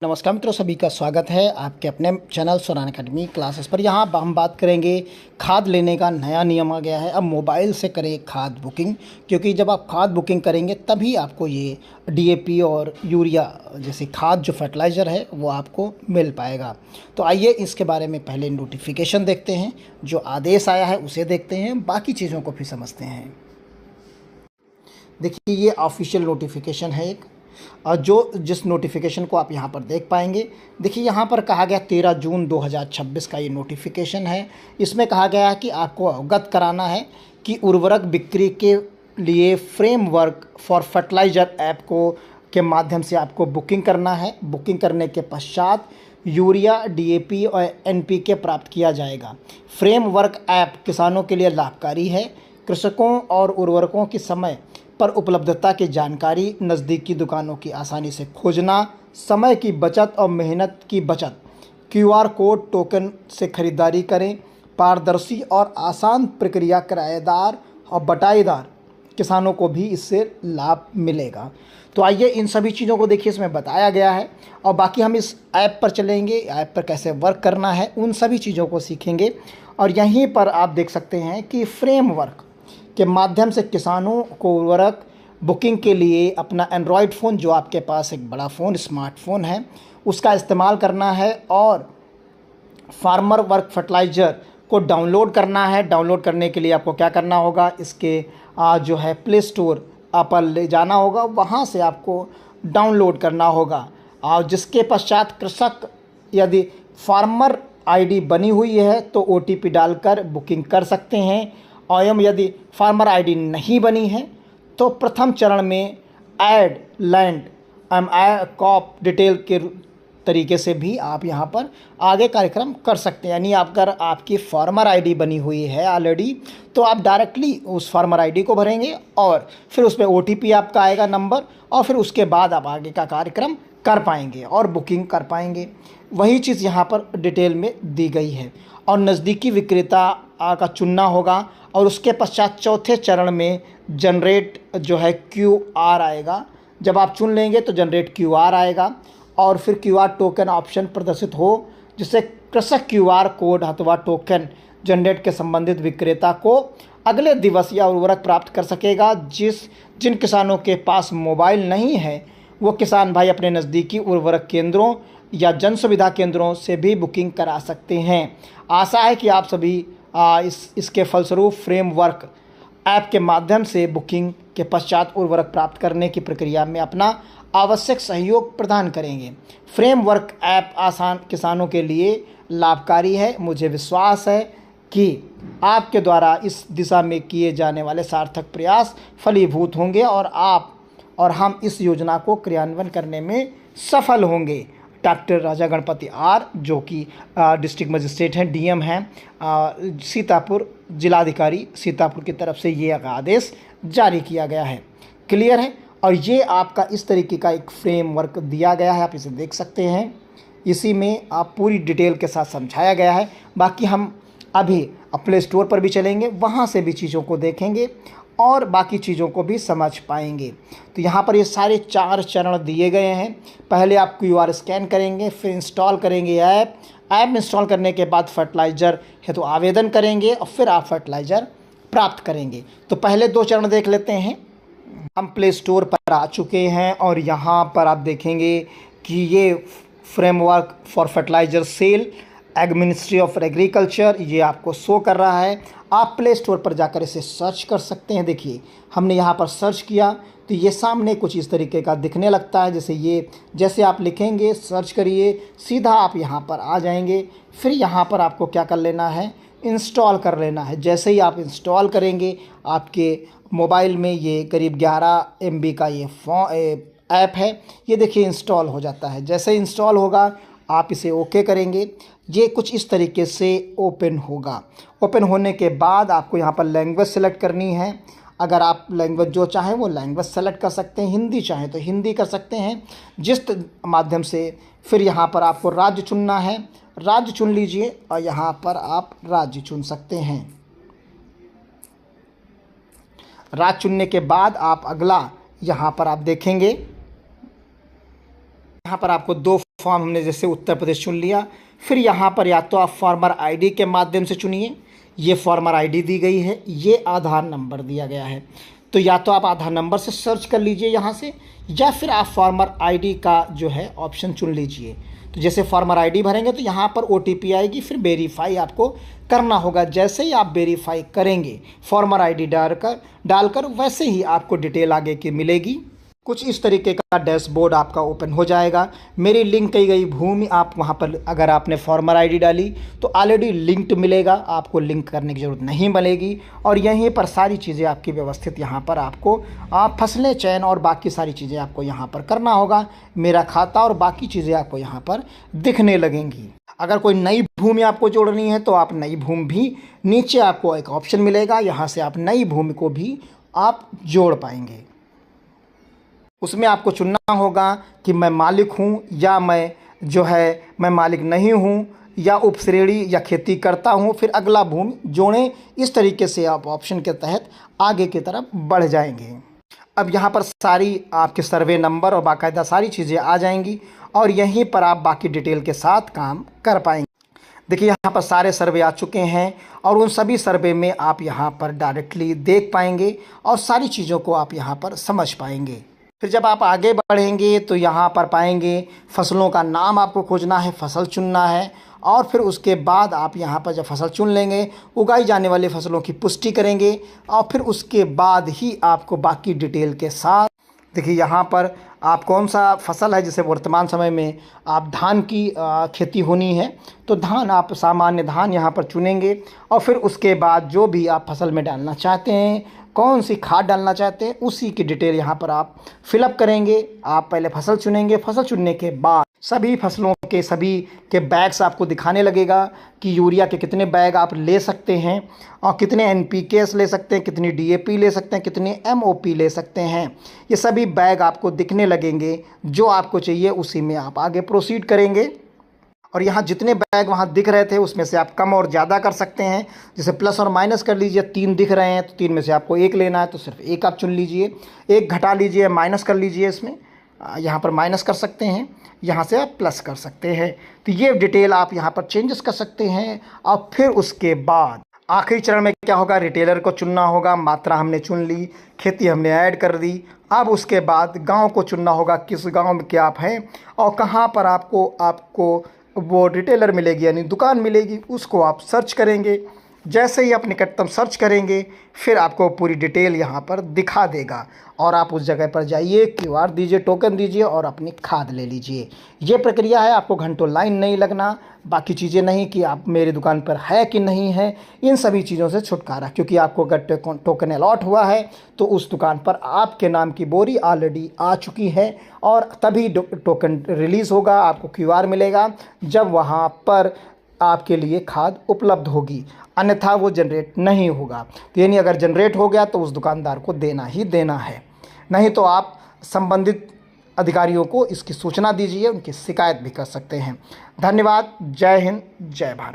नमस्कार मित्रों, सभी का स्वागत है आपके अपने चैनल सोनान अकेडमी क्लासेस पर। यहाँ हम बात करेंगे खाद लेने का नया नियम आ गया है। अब मोबाइल से करें खाद बुकिंग, क्योंकि जब आप खाद बुकिंग करेंगे तभी आपको ये डीएपी और यूरिया जैसी खाद जो फर्टिलाइज़र है वो आपको मिल पाएगा। तो आइए इसके बारे में पहले नोटिफिकेशन देखते हैं, जो आदेश आया है उसे देखते हैं, बाकी चीज़ों को फिर समझते हैं। देखिए, ये ऑफिशियल नोटिफिकेशन है एक, और जो जिस नोटिफिकेशन को आप यहाँ पर देख पाएंगे। देखिए, यहाँ पर कहा गया 13 जून 2026 का ये नोटिफिकेशन है। इसमें कहा गया है कि आपको अवगत कराना है कि उर्वरक बिक्री के लिए फ्रेमवर्क फॉर फर्टिलाइजर ऐप को के माध्यम से आपको बुकिंग करना है। बुकिंग करने के पश्चात यूरिया, डीएपी और एनपीके प्राप्त किया जाएगा। फ्रेमवर्क ऐप किसानों के लिए लाभकारी है। कृषकों और उर्वरकों की समय पर उपलब्धता की जानकारी, नज़दीकी दुकानों की आसानी से खोजना, समय की बचत और मेहनत की बचत। क्यूआर कोड टोकन से खरीदारी करें। पारदर्शी और आसान प्रक्रिया, किराएदार और बटाईदार किसानों को भी इससे लाभ मिलेगा। तो आइए इन सभी चीज़ों को देखिए, इसमें बताया गया है। और बाकी हम इस ऐप पर चलेंगे, ऐप पर कैसे वर्क करना है उन सभी चीज़ों को सीखेंगे। और यहीं पर आप देख सकते हैं कि फ्रेमवर्क के माध्यम से किसानों को उर्वरक बुकिंग के लिए अपना एंड्रॉयड फ़ोन, जो आपके पास एक बड़ा फ़ोन स्मार्टफोन है, उसका इस्तेमाल करना है और फार्मर वर्क फर्टिलाइज़र को डाउनलोड करना है। डाउनलोड करने के लिए आपको क्या करना होगा, इसके जो है प्ले स्टोर पर ले जाना होगा, वहाँ से आपको डाउनलोड करना होगा। और जिसके पश्चात कृषक यदि फार्मर आईडी बनी हुई है तो ओटीपी डालकर बुकिंग कर सकते हैं। और यदि फार्मर आईडी नहीं बनी है तो प्रथम चरण में ऐड लैंड कॉप डिटेल के तरीके से भी आप यहाँ पर आगे कार्यक्रम कर सकते हैं। यानी अगर आपकी फार्मर आईडी बनी हुई है ऑलरेडी, तो आप डायरेक्टली उस फार्मर आईडी को भरेंगे और फिर उस पर ओटीपी आपका आएगा नंबर, और फिर उसके बाद आप आगे का कार्यक्रम कर पाएंगे और बुकिंग कर पाएंगे। वही चीज़ यहाँ पर डिटेल में दी गई है। और नज़दीकी विक्रेता का चुनना होगा, और उसके पश्चात चौथे चरण में जनरेट जो है क्यूआर आएगा। जब आप चुन लेंगे तो जनरेट क्यूआर आएगा, और फिर क्यूआर टोकन ऑप्शन प्रदर्शित हो, जिससे कृषक क्यूआर कोड अथवा टोकन जनरेट के संबंधित विक्रेता को अगले दिवस या उर्वरक प्राप्त कर सकेगा। जिन किसानों के पास मोबाइल नहीं है, वो किसान भाई अपने नज़दीकी उर्वरक केंद्रों या जन सुविधा केंद्रों से भी बुकिंग करा सकते हैं। आशा है कि आप सभी इसके फलस्वरूप फ्रेमवर्क ऐप के माध्यम से बुकिंग के पश्चात उर्वरक प्राप्त करने की प्रक्रिया में अपना आवश्यक सहयोग प्रदान करेंगे। फ्रेमवर्क ऐप आसान किसानों के लिए लाभकारी है। मुझे विश्वास है कि आपके द्वारा इस दिशा में किए जाने वाले सार्थक प्रयास फलीभूत होंगे और आप और हम इस योजना को क्रियान्वयन करने में सफल होंगे। डॉक्टर राजा गणपति आर, जो कि डिस्ट्रिक्ट मजिस्ट्रेट हैं, डीएम हैं सीतापुर, जिलाधिकारी सीतापुर की तरफ से ये आदेश जारी किया गया है। क्लियर है। और ये आपका इस तरीके का एक फ्रेमवर्क दिया गया है, आप इसे देख सकते हैं। इसी में आप पूरी डिटेल के साथ समझाया गया है। बाकी हम अभी प्ले स्टोर पर भी चलेंगे, वहाँ से भी चीज़ों को देखेंगे और बाकी चीज़ों को भी समझ पाएंगे। तो यहाँ पर ये सारे 4 चरण दिए गए हैं। पहले आप क्यूआर स्कैन करेंगे, फिर इंस्टॉल करेंगे ऐप इंस्टॉल करने के बाद फर्टिलाइज़र है तो आवेदन करेंगे, और फिर आप फर्टिलाइज़र प्राप्त करेंगे। तो पहले 2 चरण देख लेते हैं। हम प्ले स्टोर पर आ चुके हैं और यहाँ पर आप देखेंगे कि ये framework for fertiliser sale ministry of agriculture ये आपको शो कर रहा है। आप प्ले स्टोर पर जाकर इसे सर्च कर सकते हैं। देखिए, हमने यहाँ पर सर्च किया तो ये सामने कुछ इस तरीके का दिखने लगता है। जैसे आप लिखेंगे, सर्च करिए, सीधा आप यहाँ पर आ जाएंगे। फिर यहाँ पर आपको क्या कर लेना है, इंस्टॉल कर लेना है। जैसे ही आप इंस्टॉल करेंगे, आपके मोबाइल में ये करीब 11 MB का ये ऐप है, ये देखिए इंस्टॉल हो जाता है। जैसे इंस्टॉल होगा आप इसे ओके करेंगे, ये कुछ इस तरीके से ओपन होगा। ओपन होने के बाद आपको यहाँ पर लैंग्वेज सेलेक्ट करनी है। अगर आप लैंग्वेज जो चाहें वो लैंग्वेज सेलेक्ट कर सकते हैं, हिंदी चाहें तो हिंदी कर सकते हैं, जिस माध्यम से। फिर यहाँ पर आपको राज्य चुनना है, राज्य चुन लीजिए और यहाँ पर आप राज्य चुन सकते हैं। राज्य चुनने के बाद आप अगला यहाँ पर आप देखेंगे, यहाँ पर आपको 2 फॉर्म हमने जैसे उत्तर प्रदेश चुन लिया, फिर यहाँ पर या तो आप फार्मर आईडी के माध्यम से चुनिए, ये फार्मर आईडी दी गई है, ये आधार नंबर दिया गया है, तो या तो आप आधार नंबर से सर्च कर लीजिए यहाँ से, या फिर आप फार्मर आईडी का जो है ऑप्शन चुन लीजिए। तो जैसे फार्मर आईडी भरेंगे तो यहाँ पर ओटीपी आएगी, फिर वेरीफाई आपको करना होगा। जैसे ही आप वेरीफाई करेंगे फार्मर आईडी डालकर वैसे ही आपको डिटेल आगे की मिलेगी। कुछ इस तरीके का डैशबोर्ड आपका ओपन हो जाएगा। मेरी लिंक की गई भूमि, आप वहाँ पर अगर आपने फार्मर आईडी डाली तो ऑलरेडी लिंक्ड मिलेगा, आपको लिंक करने की ज़रूरत नहीं मिलेगी। और यहीं पर सारी चीज़ें आपकी व्यवस्थित यहाँ पर आपको फसलें चयन और बाकी सारी चीज़ें आपको यहाँ पर करना होगा। मेरा खाता और बाकी चीज़ें आपको यहाँ पर दिखने लगेंगी। अगर कोई नई भूमि आपको जोड़नी है तो आप नई भूमि भी, नीचे आपको एक ऑप्शन मिलेगा, यहाँ से आप नई भूमि को भी आप जोड़ पाएंगे। उसमें आपको चुनना होगा कि मैं मालिक हूँ या मैं मालिक नहीं हूँ, या उपश्रेणी या खेती करता हूँ, फिर अगला भूमि जोड़ें। इस तरीके से आप ऑप्शन के तहत आगे की तरफ बढ़ जाएंगे। अब यहाँ पर सारी आपके सर्वे नंबर और बाकायदा सारी चीज़ें आ जाएंगी और यहीं पर आप बाकी डिटेल के साथ काम कर पाएंगे। देखिए यहाँ पर सारे सर्वे आ चुके हैं और उन सभी सर्वे में आप यहाँ पर डायरेक्टली देख पाएंगे और सारी चीज़ों को आप यहाँ पर समझ पाएंगे। फिर जब आप आगे बढ़ेंगे तो यहाँ पर पाएंगे फसलों का नाम आपको खोजना है, फसल चुनना है, और फिर उसके बाद आप यहाँ पर जब फसल चुन लेंगे उगाई जाने वाली फसलों की पुष्टि करेंगे और फिर उसके बाद ही आपको बाकी डिटेल के साथ, देखिए यहाँ पर आप कौन सा फसल है, जैसे वर्तमान समय में आप धान की खेती होनी है तो धान, आप सामान्य धान यहाँ पर चुनेंगे और फिर उसके बाद जो भी आप फसल में डालना चाहते हैं, कौन सी खाद डालना चाहते हैं, उसी की डिटेल यहाँ पर आप फिलअप करेंगे। आप पहले फसल चुनेंगे, फसल चुनने के बाद सभी फसलों के सभी के बैग्स आपको दिखाने लगेगा कि यूरिया के कितने बैग आप ले सकते हैं और कितने एनपीके ले सकते हैं, कितनी डीएपी ले सकते हैं, कितने एमओपी ले सकते हैं। ये सभी बैग आपको दिखने लगेंगे, जो आपको चाहिए उसी में आप आगे प्रोसीड करेंगे। और यहाँ जितने बैग वहाँ दिख रहे थे उसमें से आप कम और ज़्यादा कर सकते हैं, जैसे प्लस और माइनस कर लीजिए। 3 दिख रहे हैं तो 3 में से आपको 1 लेना है तो सिर्फ 1 आप चुन लीजिए, 1 घटा लीजिए, माइनस कर लीजिए। इसमें यहाँ पर माइनस कर सकते हैं, यहाँ से आप प्लस कर सकते हैं। तो ये डिटेल आप यहाँ पर चेंजेस कर सकते हैं। और फिर उसके बाद आखिरी चरण में क्या होगा, रिटेलर को चुनना होगा। मात्रा हमने चुन ली, खेती हमने ऐड कर दी। अब उसके बाद गांव को चुनना होगा, किस गांव में क्या आप हैं और कहाँ पर आपको वो रिटेलर मिलेगी यानी दुकान मिलेगी, उसको आप सर्च करेंगे। जैसे ही आप निकटतम सर्च करेंगे फिर आपको पूरी डिटेल यहाँ पर दिखा देगा और आप उस जगह पर जाइए, क्यूआर दीजिए, टोकन दीजिए और अपनी खाद ले लीजिए। ये प्रक्रिया है, आपको घंटों लाइन नहीं लगना, बाकी चीज़ें नहीं कि आप मेरी दुकान पर है कि नहीं है, इन सभी चीज़ों से छुटकारा। क्योंकि आपको अगर टोकन अलॉट हुआ है तो उस दुकान पर आपके नाम की बोरी ऑलरेडी आ चुकी है और तभी टोकन रिलीज़ होगा, आपको क्यूआर मिलेगा जब वहाँ पर आपके लिए खाद उपलब्ध होगी, अन्यथा वो जनरेट नहीं होगा। तो यानी अगर जनरेट हो गया तो उस दुकानदार को देना ही देना है, नहीं तो आप संबंधित अधिकारियों को इसकी सूचना दीजिए, उनकी शिकायत भी कर सकते हैं। धन्यवाद। जय हिंद, जय भारत।